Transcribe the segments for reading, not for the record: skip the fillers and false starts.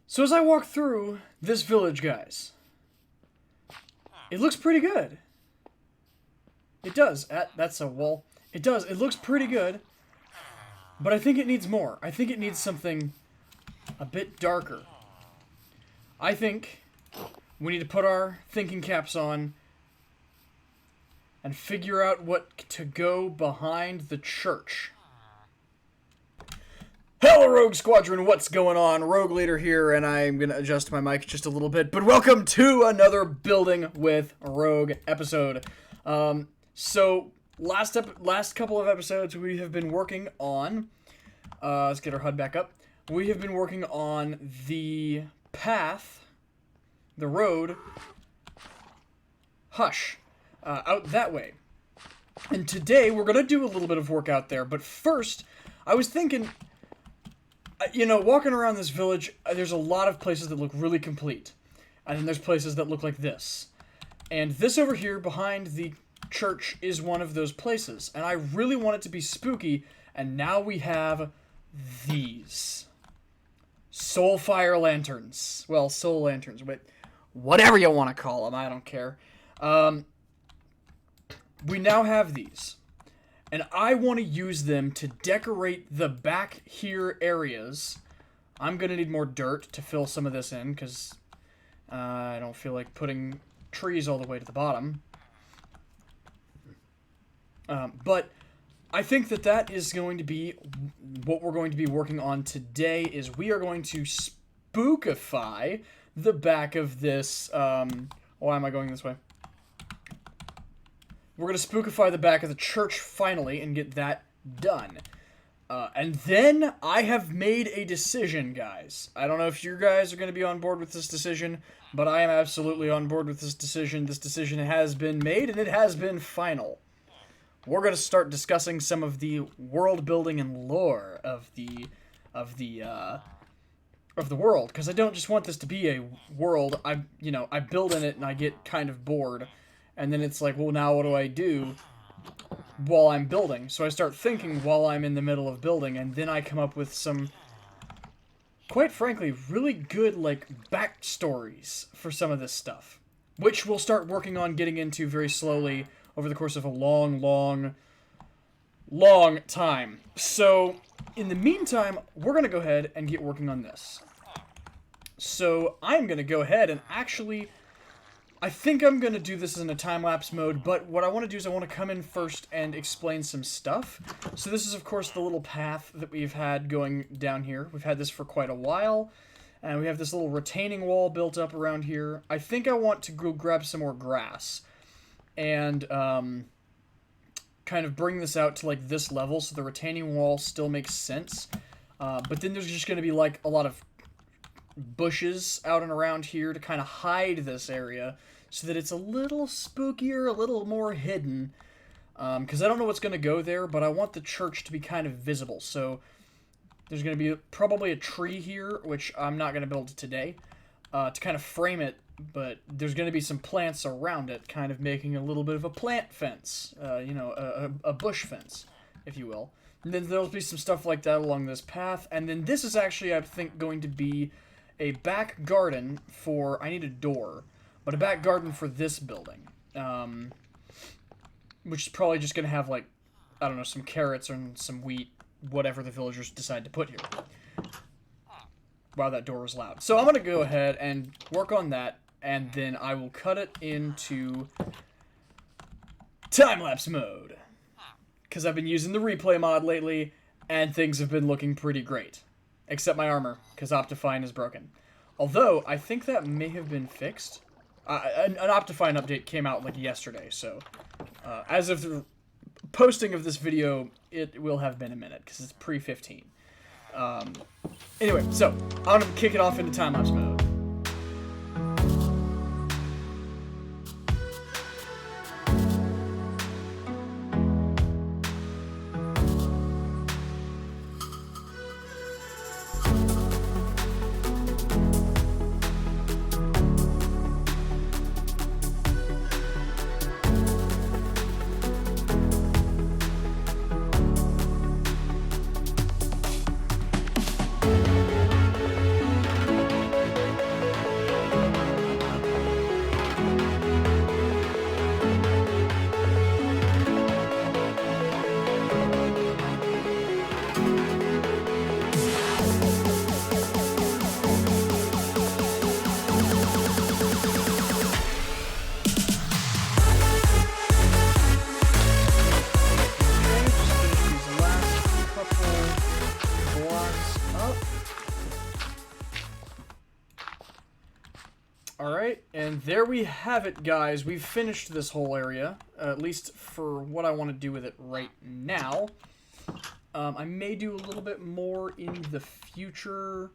So as I walk through this village, guys, it looks pretty good. It does. That's a wall. It does. It looks pretty good. But I think it needs more. I think it needs something a bit darker. I think we need to put our thinking caps on and figure out what to go behind the church. Hello, Rogue Squadron, what's going on? Rogue Leader here, and I'm going to adjust my mic just a little bit, but welcome to another Building with Rogue episode. So, last couple of episodes, we have been working on, let's get our HUD back up, we have been working on the path, the road, Hush, out that way. And today, we're going to do a little bit of work out there, but first, I was thinking, walking around this village, there's a lot of places that look really complete. And then there's places that look like this. And this over here behind the church is one of those places. And I really want it to be spooky. And now we have these. Soulfire lanterns. Well, soul lanterns, but whatever you want to call them, I don't care. We now have these. And I want to use them to decorate the back here areas. I'm going to need more dirt to fill some of this in, because I don't feel like putting trees all the way to the bottom. But I think that is going to be what we're going to be working on today, is we are going to spookify the back of this... why am I going this way? We're going to spookify the back of the church finally and get that done. And then I have made a decision, guys. I don't know if you guys are going to be on board with this decision, but I am absolutely on board with this decision. This decision has been made, and it has been final. We're going to start discussing some of the world building and lore of the world, because I don't just want this to be a world. I build in it and I get kind of bored. And then it's like, well, now what do I do while I'm building? So I start thinking while I'm in the middle of building, and then I come up with some, quite frankly, really good, backstories for some of this stuff. Which we'll start working on getting into very slowly over the course of a long time. So, in the meantime, we're going to go ahead and get working on this. So, I'm going to go ahead and actually... I think I'm going to do this in a time-lapse mode, but what I want to do is I want to come in first and explain some stuff. So this is, of course, the little path that we've had going down here. We've had this for quite a while, and we have this little retaining wall built up around here. I think I want to go grab some more grass and kind of bring this out to, this level so the retaining wall still makes sense. But then there's just going to be, a lot of bushes out and around here to kind of hide this area so that it's a little spookier, a little more hidden, because I don't know what's going to go there, but I want the church to be kind of visible. So there's going to be probably a tree here, which I'm not going to build today, to kind of frame it, but there's going to be some plants around it, kind of making a little bit of a plant fence, a bush fence, if you will. And then there'll be some stuff like that along this path, and then this is actually, I think, going to be a back garden for... I need a door, but a back garden for this building. Which is probably just going to have, I don't know, some carrots and some wheat, whatever the villagers decide to put here. Wow, that door was loud. So I'm going to go ahead and work on that, and then I will cut it into time-lapse mode. Because I've been using the replay mod lately, and things have been looking pretty great. Except my armor, because Optifine is broken. Although, I think that may have been fixed. An Optifine update came out, yesterday, so... as of the posting of this video, it will have been a minute, because it's pre-15. Anyway, so, I'm going to kick it off into time-lapse mode. Alright, and there we have it, guys. We've finished this whole area, at least for what I want to do with it right now. I may do a little bit more in the future.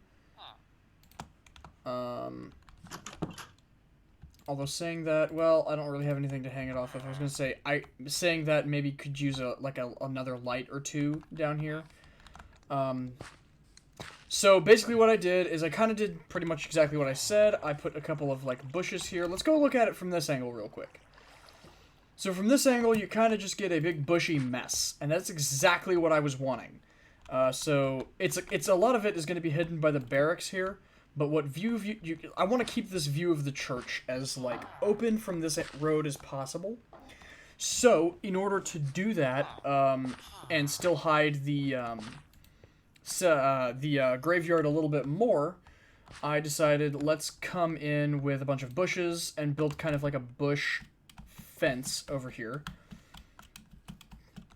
Although saying that, well, I don't really have anything to hang it off of. I was going to say, saying that maybe could use another light or two down here. So basically what I did is I kind of did pretty much exactly what I said. I put a couple of like bushes here. Let's go look at it from this angle real quick. So from this angle, you kind of just get a big bushy mess, and that's exactly what I was wanting. So it's a lot of it is going to be hidden by the barracks here. But what I want to keep this view of the church as like open from this road as possible. So in order to do that, and still hide the graveyard a little bit more, I decided let's come in with a bunch of bushes and build kind of like a bush fence over here.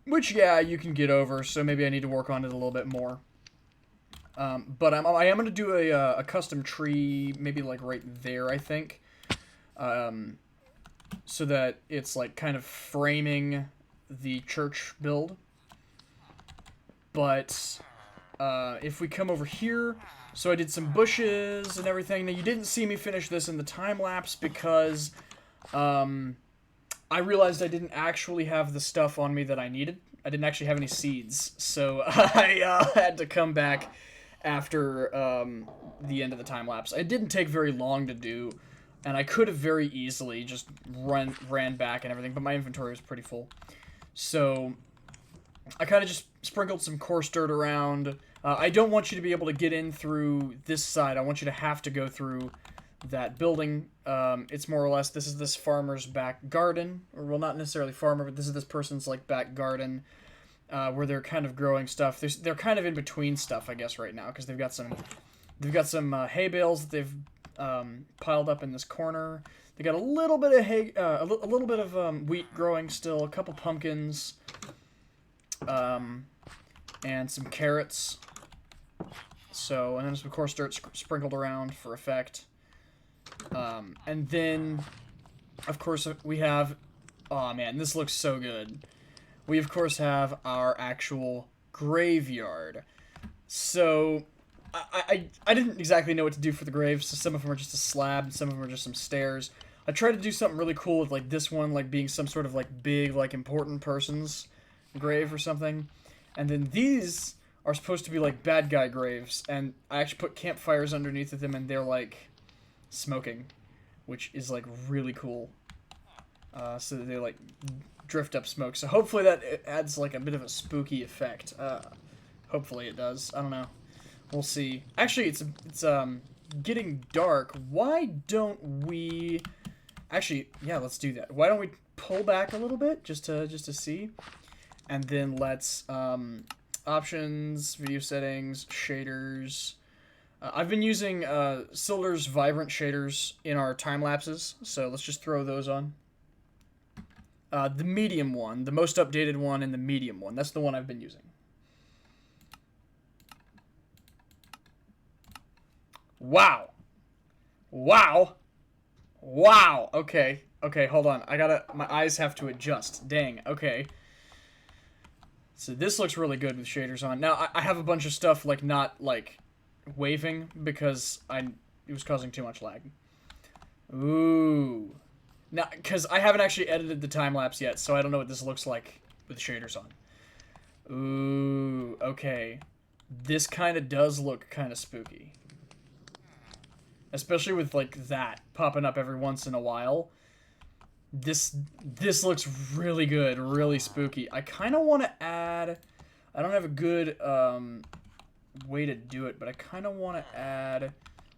Which, yeah, you can get over, so maybe I need to work on it a little bit more. But I am going to do a custom tree, maybe like right there, I think. So that it's like kind of framing the church build. But if we come over here, so I did some bushes and everything. Now you didn't see me finish this in the time lapse because I realized I didn't actually have the stuff on me that I needed. I didn't actually have any seeds, so I had to come back after the end of the time lapse. It didn't take very long to do, and I could have very easily just ran back and everything, but my inventory was pretty full. So I kind of just sprinkled some coarse dirt around. I don't want you to be able to get in through this side. I want you to have to go through that building. It's more or less, this is this farmer's back garden, or well, not necessarily farmer, but this is this person's like back garden. Where they're kind of growing stuff. They're kind of in between stuff, I guess, right now, because they've got some hay bales that they've piled up in this corner. They got a little bit of hay, a little bit of wheat growing still, a couple pumpkins, and some carrots. So, and then some coarse dirt sprinkled around for effect. And then, of course, we have. Oh man, this looks so good. We, of course, have our actual graveyard. So, I didn't exactly know what to do for the graves. So some of them are just a slab, and some of them are just some stairs. I tried to do something really cool with, like, this one, like, being some sort of, like, big, like, important person's grave or something. And then these are supposed to be, like, bad guy graves. And I actually put campfires underneath of them, and they're, like, smoking. Which is, like, really cool. So they, like, drift up smoke. So hopefully that adds like a bit of a spooky effect. Hopefully it does. I don't know. We'll see. Actually, it's getting dark. Why don't we? Actually, yeah, let's do that. Why don't we pull back a little bit just to see, and then let's options, video settings, shaders. I've been using Silder's Vibrant shaders in our time lapses, so let's just throw those on. The medium one, the most updated one, and the medium one. That's the one I've been using. Wow. Wow. Wow. Okay. Okay, hold on. My eyes have to adjust. Dang. Okay. So this looks really good with shaders on. Now, I have a bunch of stuff, like, not, like, waving because it was causing too much lag. Ooh. Now, because I haven't actually edited the time-lapse yet, so I don't know what this looks like with shaders on. Ooh, okay. This kind of does look kind of spooky. Especially with, like, that popping up every once in a while. This looks really good, really spooky. I kind of want to add... I don't have a good way to do it, but I kind of want to add,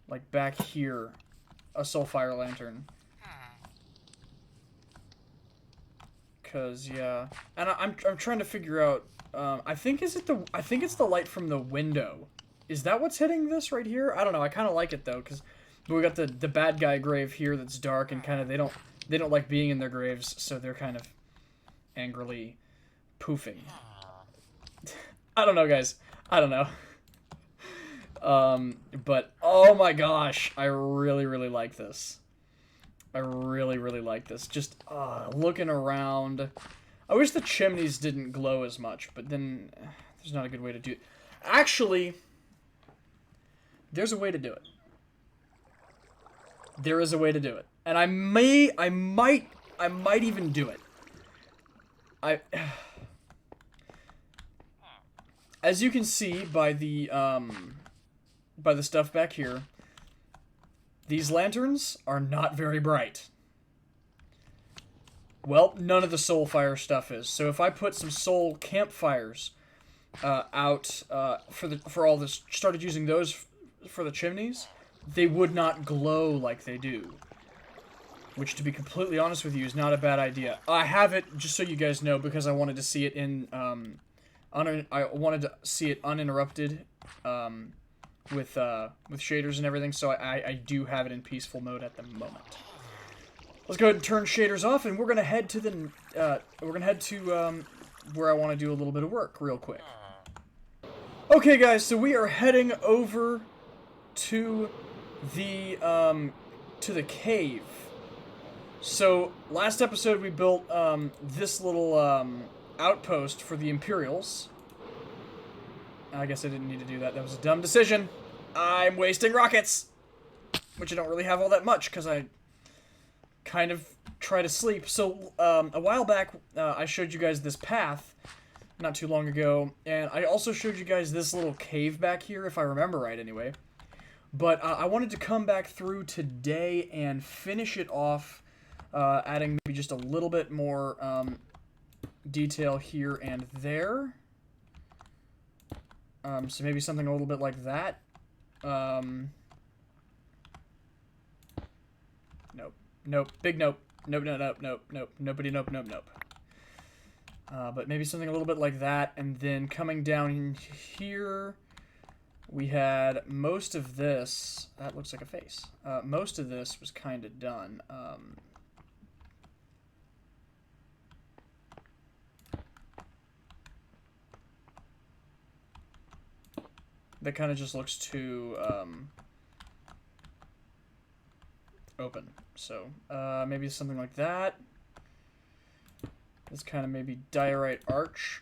like, back here, a Soulfire Lantern. Cause yeah, and I'm trying to figure out. I think it's the light from the window. Is that what's hitting this right here? I don't know. I kind of like it though, cause we got the bad guy grave here that's dark and kind of they don't like being in their graves, so they're kind of angrily poofing. I don't know, guys. I don't know. But oh my gosh, I really like this. I really, really like this. Just looking around. I wish the chimneys didn't glow as much, but then there's not a good way to do it. Actually, there's a way to do it. There is a way to do it. And I might even do it. As you can see by the stuff back here, these lanterns are not very bright. Well, none of the soul fire stuff is. So if I put some soul campfires out for all this, started using those for the chimneys, they would not glow like they do. Which, to be completely honest with you, is not a bad idea. I have it, just so you guys know, because I wanted to see it in, I wanted to see it uninterrupted, with shaders and everything, so I do have it in peaceful mode at the moment. Let's go ahead and turn shaders off, and we're gonna head to where I want to do a little bit of work real quick. Okay, guys, so we are heading over to the cave. So last episode we built this little outpost for the Imperials. I guess I didn't need to do that. That was a dumb decision. I'm wasting rockets, which I don't really have all that much because I kind of try to sleep. So a while back, I showed you guys this path not too long ago, and I also showed you guys this little cave back here, if I remember right anyway. But I wanted to come back through today and finish it off, adding maybe just a little bit more detail here and there. So maybe something a little bit like that. Nope. Nope. Big nope. Nope, nope, nope, nope, nope. Nobody, nope, nope, nope. But maybe something a little bit like that. And then coming down here, we had most of this. That looks like a face. Most of this was kind of done. That kind of just looks too open. So maybe something like that. This kind of maybe diorite arch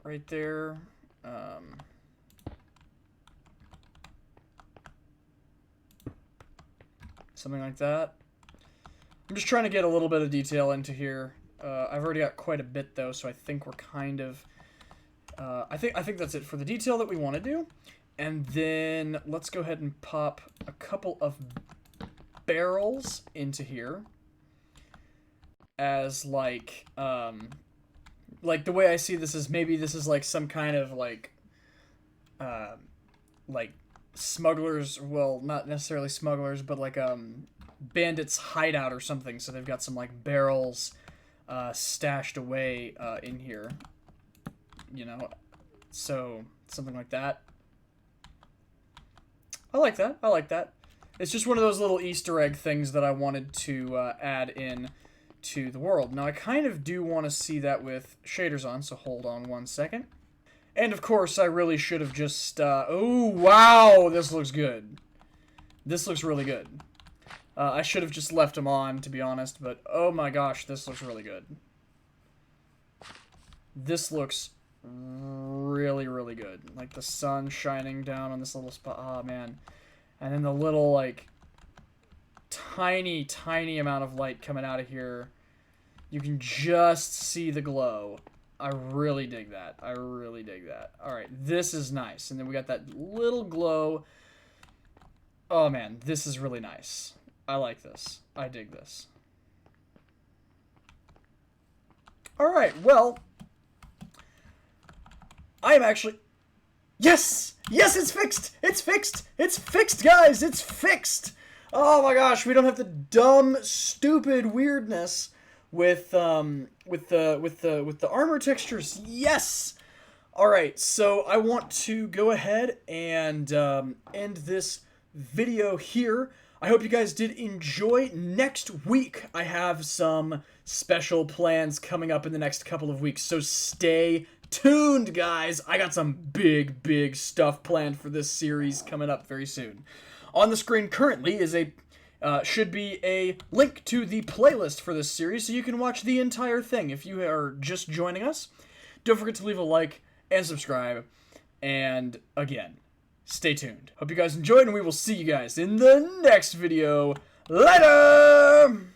right there. Something like that. I'm just trying to get a little bit of detail into here. I've already got quite a bit though, so I think we're kind of. I think that's it for the detail that we want to do. And then let's go ahead and pop a couple of barrels into here as like the way I see this is maybe this is like some kind of like smugglers, well, not necessarily smugglers, but like bandits hideout or something. So they've got some like barrels stashed away in here. You know, so something like that. I like that. I like that. It's just one of those little Easter egg things that I wanted to add in to the world. Now, I kind of do want to see that with shaders on, so hold on one second. And, of course, I really should have just... oh, wow! This looks good. This looks really good. I should have just left them on, to be honest, but oh my gosh, this looks really good. This looks really, really good. Like the sun shining down on this little spot. Oh, man. And then the little, like, tiny, tiny amount of light coming out of here. You can just see the glow. I really dig that. I really dig that. Alright, this is nice. And then we got that little glow. Oh, man. This is really nice. I like this. I dig this. Alright, well... I am actually... Yes! Yes, it's fixed! It's fixed! It's fixed, guys! It's fixed! Oh my gosh, we don't have the dumb, stupid weirdness with the armor textures. Yes! Alright, so I want to go ahead and end this video here. I hope you guys did enjoy. Next week, I have some special plans coming up in the next couple of weeks, so stay tuned, guys. I got some big stuff planned for this series coming up very soon. On the screen currently is a should be a link to the playlist for this series so you can watch the entire thing. If you are just joining us, don't forget to leave a like and subscribe. And again, stay tuned. Hope you guys enjoyed, and we will see you guys in the next video. Later!